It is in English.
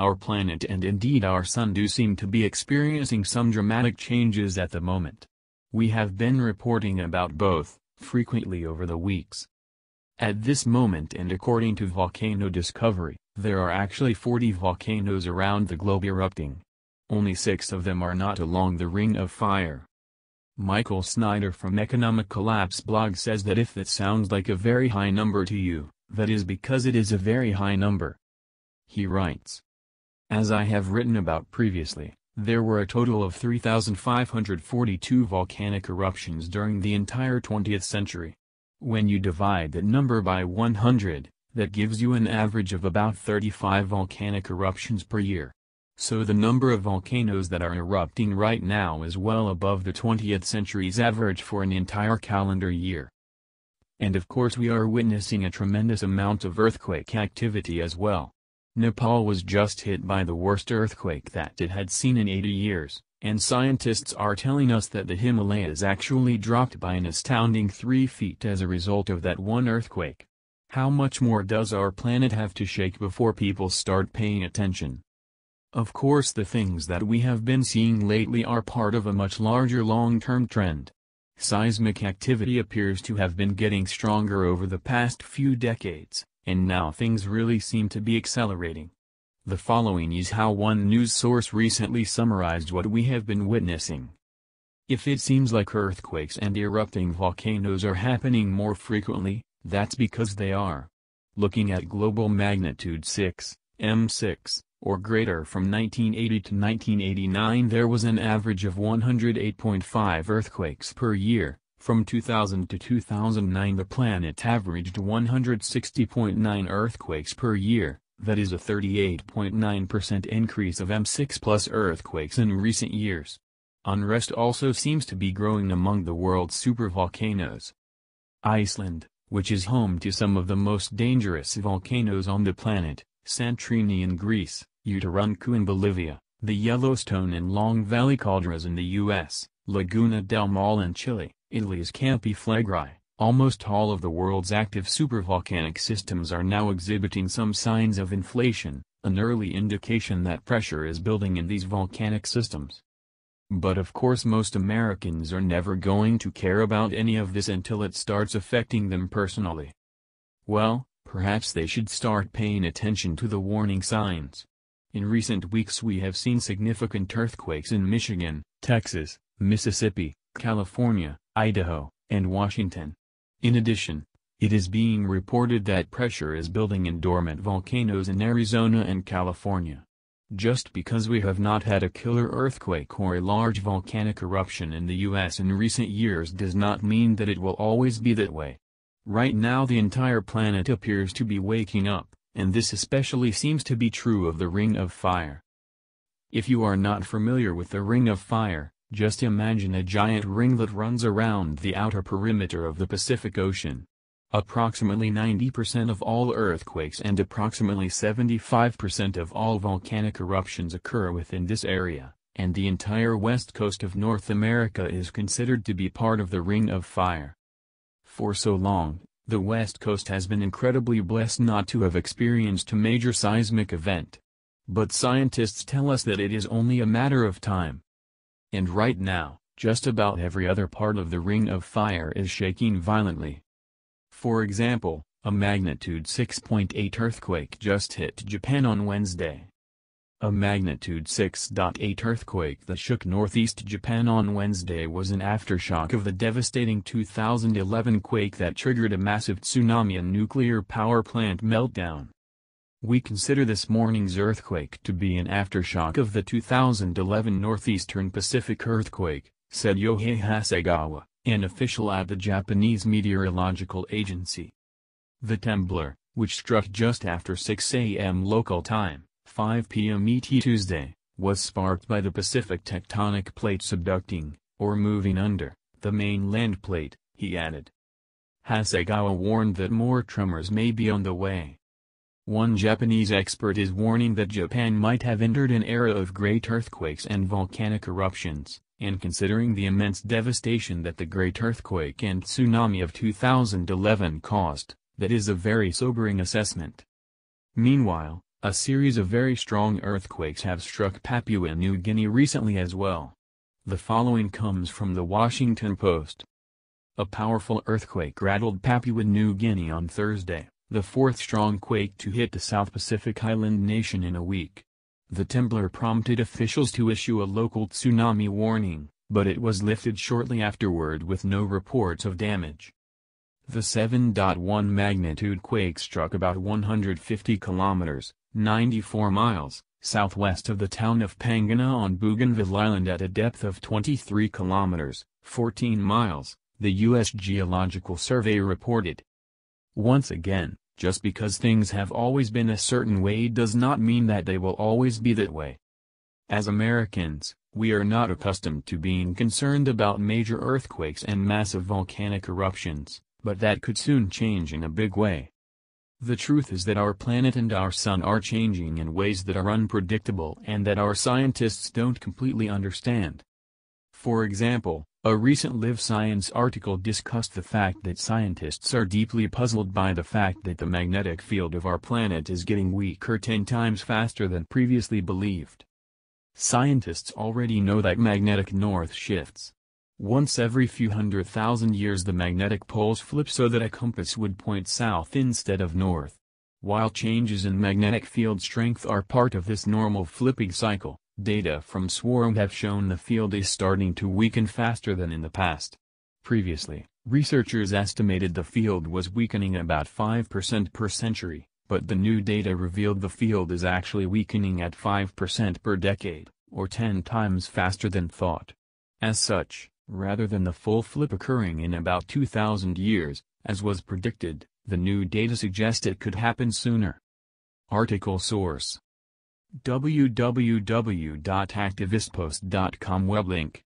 our planet and indeed our sun do seem to be experiencing some dramatic changes at the moment. We have been reporting about both, frequently over the weeks. At this moment and according to Volcano Discovery, there are actually 40 volcanoes around the globe erupting. Only 6 of them are not along the Ring of Fire. Michael Snyder from Economic Collapse blog says that if that sounds like a very high number to you, that is because it is a very high number. He writes, as I have written about previously, there were a total of 3,542 volcanic eruptions during the entire 20th century. When you divide that number by 100, that gives you an average of about 35 volcanic eruptions per year. So the number of volcanoes that are erupting right now is well above the 20th century's average for an entire calendar year. And of course we are witnessing a tremendous amount of earthquake activity as well. Nepal was just hit by the worst earthquake that it had seen in 80 years, and scientists are telling us that the Himalayas actually dropped by an astounding 3 feet as a result of that one earthquake. How much more does our planet have to shake before people start paying attention? Of course the things that we have been seeing lately are part of a much larger long-term trend. Seismic activity appears to have been getting stronger over the past few decades, and now things really seem to be accelerating. The following is how one news source recently summarized what we have been witnessing. If it seems like earthquakes and erupting volcanoes are happening more frequently, that's because they are. Looking at global magnitude 6, M6, or greater from 1980 to 1989 there was an average of 108.5 earthquakes per year. From 2000 to 2009 the planet averaged 160.9 earthquakes per year, that is a 38.9% increase of M6 plus earthquakes in recent years. Unrest also seems to be growing among the world's supervolcanoes. Iceland, which is home to some of the most dangerous volcanoes on the planet, Santorini in Greece, Utaruncu in Bolivia, the Yellowstone and Long Valley caldras in the U.S., Laguna del Mal in Chile, Italy's Campi Flegrei, almost all of the world's active supervolcanic systems are now exhibiting some signs of inflation, an early indication that pressure is building in these volcanic systems. But of course most Americans are never going to care about any of this until it starts affecting them personally. Well, perhaps they should start paying attention to the warning signs. In recent weeks we have seen significant earthquakes in Michigan, Texas, Mississippi, California, Idaho, and Washington. In addition, it is being reported that pressure is building in dormant volcanoes in Arizona and California. Just because we have not had a killer earthquake or a large volcanic eruption in the U.S. in recent years does not mean that it will always be that way. Right now the entire planet appears to be waking up, and this especially seems to be true of the Ring of Fire. If you are not familiar with the Ring of Fire, just imagine a giant ring that runs around the outer perimeter of the Pacific Ocean. Approximately 90% of all earthquakes and approximately 75% of all volcanic eruptions occur within this area, and the entire west coast of North America is considered to be part of the Ring of Fire. For so long, the West Coast has been incredibly blessed not to have experienced a major seismic event. But scientists tell us that it is only a matter of time. And right now, just about every other part of the Ring of Fire is shaking violently. For example, a magnitude 6.8 earthquake just hit Japan on Wednesday. A magnitude 6.8 earthquake that shook northeast Japan on Wednesday was an aftershock of the devastating 2011 quake that triggered a massive tsunami and nuclear power plant meltdown. We consider this morning's earthquake to be an aftershock of the 2011 Northeastern Pacific earthquake, said Yohei Hasegawa, an official at the Japanese Meteorological Agency. The trembler, which struck just after 6 a.m. local time, 5 p.m. ET Tuesday, was sparked by the Pacific tectonic plate subducting, or moving under, the mainland plate, he added. Hasegawa warned that more tremors may be on the way. One Japanese expert is warning that Japan might have entered an era of great earthquakes and volcanic eruptions, and considering the immense devastation that the great earthquake and tsunami of 2011 caused, that is a very sobering assessment. Meanwhile, A series of very strong earthquakes have struck Papua New Guinea recently as well. The following comes from the Washington Post. A powerful earthquake rattled Papua New Guinea on Thursday, the fourth strong quake to hit the South Pacific island nation in a week. The trembler prompted officials to issue a local tsunami warning, but it was lifted shortly afterward with no reports of damage. The 7.1 magnitude quake struck about 150 kilometers, 94 miles, southwest of the town of Pangana on Bougainville Island at a depth of 23 kilometers, 14 miles, the U.S. Geological Survey reported. Once again, just because things have always been a certain way does not mean that they will always be that way. As Americans, we are not accustomed to being concerned about major earthquakes and massive volcanic eruptions, but that could soon change in a big way. The truth is that our planet and our sun are changing in ways that are unpredictable and that our scientists don't completely understand. For example, a recent Live Science article discussed the fact that scientists are deeply puzzled by the fact that the magnetic field of our planet is getting weaker 10 times faster than previously believed. Scientists already know that magnetic north shifts. Once every few 100,000 years the magnetic poles flip so that a compass would point south instead of north. While changes in magnetic field strength are part of this normal flipping cycle, data from SWORM have shown the field is starting to weaken faster than in the past. Previously, researchers estimated the field was weakening about 5% per century, but the new data revealed the field is actually weakening at 5% per decade, or 10 times faster than thought. As such, rather than the full flip occurring in about 2,000 years, as was predicted, the new data suggest it could happen sooner. Article source: www.activistpost.com. Web link